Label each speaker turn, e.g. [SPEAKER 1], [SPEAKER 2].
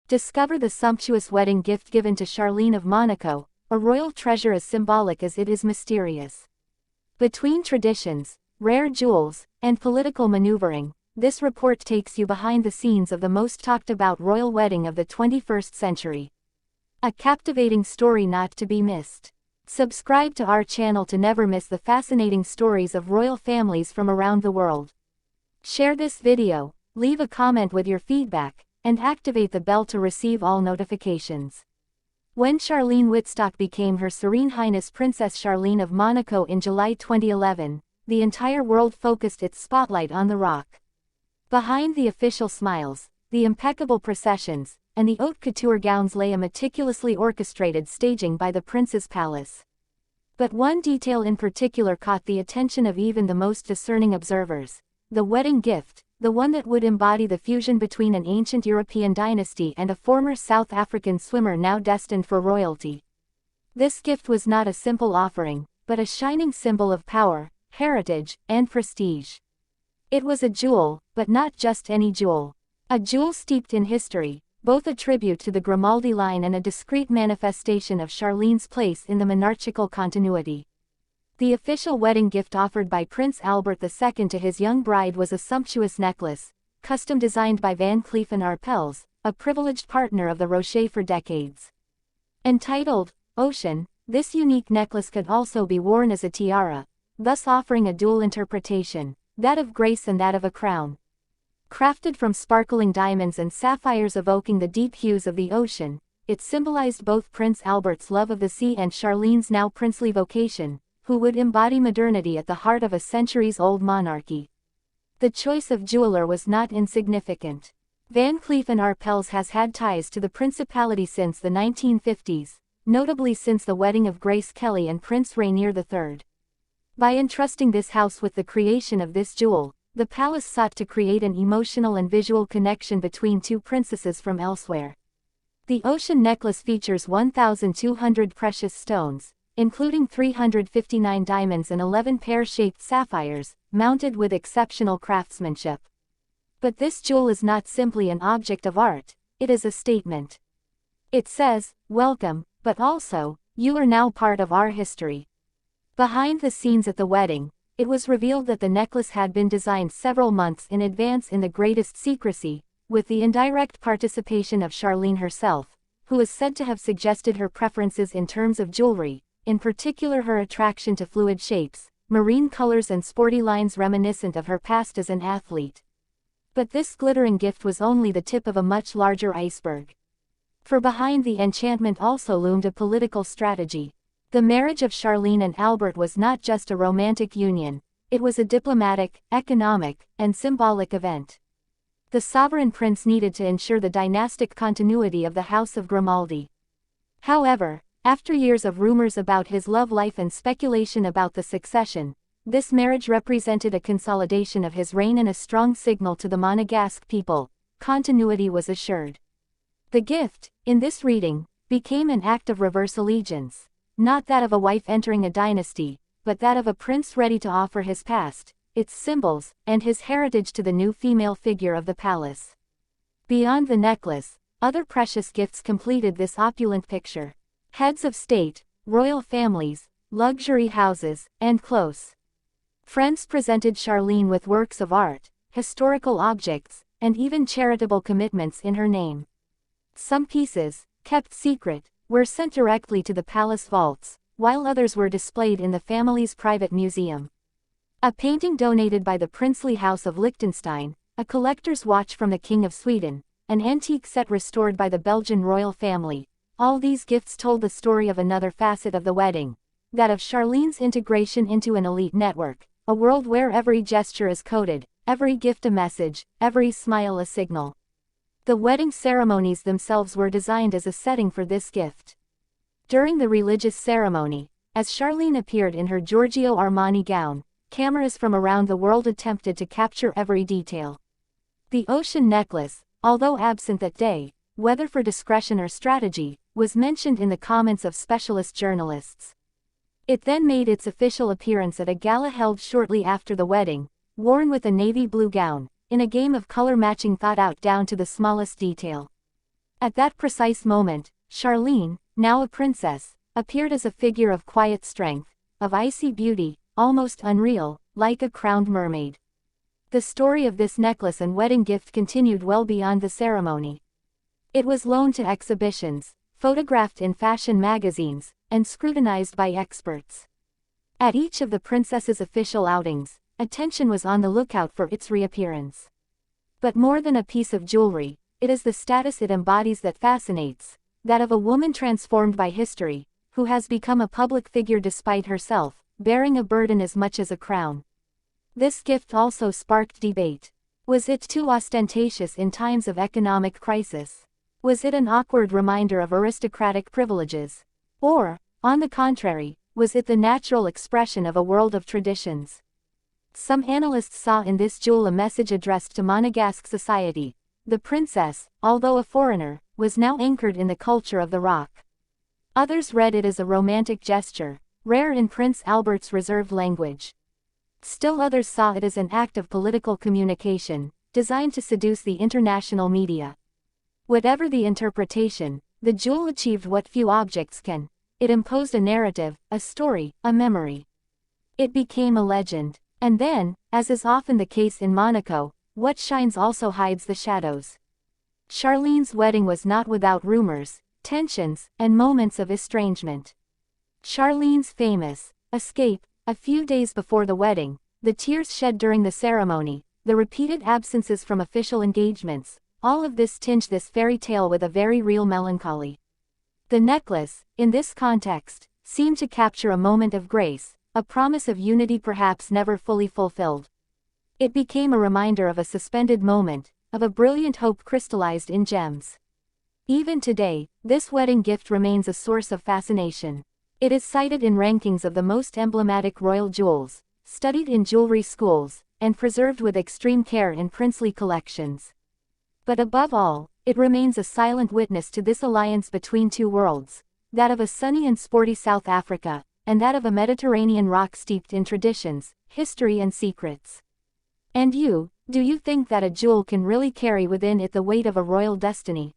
[SPEAKER 1] Discover the sumptuous wedding gift given to Charlene of Monaco, a royal treasure as symbolic as it is mysterious. Between traditions, rare jewels, and political maneuvering, this report takes you behind the scenes of the most talked about royal wedding of the 21st century. A captivating story not to be missed. Subscribe to our channel to never miss the fascinating stories of royal families from around the world. Share this video, leave a comment with your feedback, and activate the bell to receive all notifications. When Charlene Wittstock became Her Serene Highness Princess Charlene of Monaco in July 2011, the entire world focused its spotlight on the rock. Behind the official smiles, the impeccable processions, and the haute couture gowns lay a meticulously orchestrated staging by the prince's palace. But one detail in particular caught the attention of even the most discerning observers: the wedding gift, the one that would embody the fusion between an ancient European dynasty and a former South African swimmer now destined for royalty. This gift was not a simple offering, but a shining symbol of power, heritage, and prestige. It was a jewel, but not just any jewel. A jewel steeped in history, both a tribute to the Grimaldi line and a discreet manifestation of Charlene's place in the monarchical continuity. The official wedding gift offered by Prince Albert II to his young bride was a sumptuous necklace, custom designed by Van Cleef & Arpels, a privileged partner of the Rocher for decades. Entitled Ocean, this unique necklace could also be worn as a tiara, thus offering a dual interpretation, that of grace and that of a crown. Crafted from sparkling diamonds and sapphires evoking the deep hues of the ocean, it symbolized both Prince Albert's love of the sea and Charlene's now princely vocation, who would embody modernity at the heart of a centuries-old monarchy. The choice of jeweler was not insignificant. Van Cleef & Arpels has had ties to the principality since the 1950s, notably since the wedding of Grace Kelly and Prince Rainier III. By entrusting this house with the creation of this jewel, the palace sought to create an emotional and visual connection between two princesses from elsewhere. The ocean necklace features 1,200 precious stones, including 359 diamonds and 11 pear-shaped sapphires, mounted with exceptional craftsmanship. But this jewel is not simply an object of art, it is a statement. It says, "Welcome, but also, you are now part of our history." Behind the scenes at the wedding, it was revealed that the necklace had been designed several months in advance in the greatest secrecy, with the indirect participation of Charlene herself, who is said to have suggested her preferences in terms of jewelry, in particular her attraction to fluid shapes, marine colors and sporty lines reminiscent of her past as an athlete. But this glittering gift was only the tip of a much larger iceberg. For behind the enchantment also loomed a political strategy. The marriage of Charlene and Albert was not just a romantic union, it was a diplomatic, economic, and symbolic event. The sovereign prince needed to ensure the dynastic continuity of the House of Grimaldi. However, after years of rumors about his love life and speculation about the succession, this marriage represented a consolidation of his reign and a strong signal to the Monegasque people: continuity was assured. The gift, in this reading, became an act of reverse allegiance. Not that of a wife entering a dynasty, but that of a prince ready to offer his past, its symbols, and his heritage to the new female figure of the palace. Beyond the necklace, other precious gifts completed this opulent picture. Heads of state, royal families, luxury houses, and close friends presented Charlene with works of art, historical objects, and even charitable commitments in her name. Some pieces, kept secret, were sent directly to the palace vaults, while others were displayed in the family's private museum. A painting donated by the princely house of Liechtenstein, a collector's watch from the King of Sweden, an antique set restored by the Belgian royal family, all these gifts told the story of another facet of the wedding, that of Charlene's integration into an elite network, a world where every gesture is coded, every gift a message, every smile a signal. The wedding ceremonies themselves were designed as a setting for this gift. During the religious ceremony, as Charlene appeared in her Giorgio Armani gown, cameras from around the world attempted to capture every detail. The ocean necklace, although absent that day, whether for discretion or strategy, was mentioned in the comments of specialist journalists. It then made its official appearance at a gala held shortly after the wedding, worn with a navy blue gown, in a game of color matching thought out down to the smallest detail. At that precise moment, Charlene, now a princess, appeared as a figure of quiet strength, of icy beauty, almost unreal, like a crowned mermaid. The story of this necklace and wedding gift continued well beyond the ceremony. It was loaned to exhibitions, photographed in fashion magazines, and scrutinized by experts. At each of the princess's official outings, attention was on the lookout for its reappearance. But more than a piece of jewelry, it is the status it embodies that fascinates, that of a woman transformed by history, who has become a public figure despite herself, bearing a burden as much as a crown. This gift also sparked debate. Was it too ostentatious in times of economic crisis? Was it an awkward reminder of aristocratic privileges? Or, on the contrary, was it the natural expression of a world of traditions? Some analysts saw in this jewel a message addressed to Monegasque society. The princess, although a foreigner, was now anchored in the culture of the rock. Others read it as a romantic gesture, rare in Prince Albert's reserved language. Still others saw it as an act of political communication, designed to seduce the international media. Whatever the interpretation, the jewel achieved what few objects can. It imposed a narrative, a story, a memory. It became a legend. And then, as is often the case in Monaco, what shines also hides the shadows. Charlene's wedding was not without rumors, tensions, and moments of estrangement. Charlene's famous escape, a few days before the wedding, the tears shed during the ceremony, the repeated absences from official engagements, all of this tinged this fairy tale with a very real melancholy. The necklace, in this context, seemed to capture a moment of grace, a promise of unity perhaps never fully fulfilled. It became a reminder of a suspended moment, of a brilliant hope crystallized in gems. Even today, this wedding gift remains a source of fascination. It is cited in rankings of the most emblematic royal jewels, studied in jewelry schools, and preserved with extreme care in princely collections. But above all, it remains a silent witness to this alliance between two worlds, that of a sunny and sporty South Africa, and that of a Mediterranean rock steeped in traditions, history and secrets. And you, do you think that a jewel can really carry within it the weight of a royal destiny?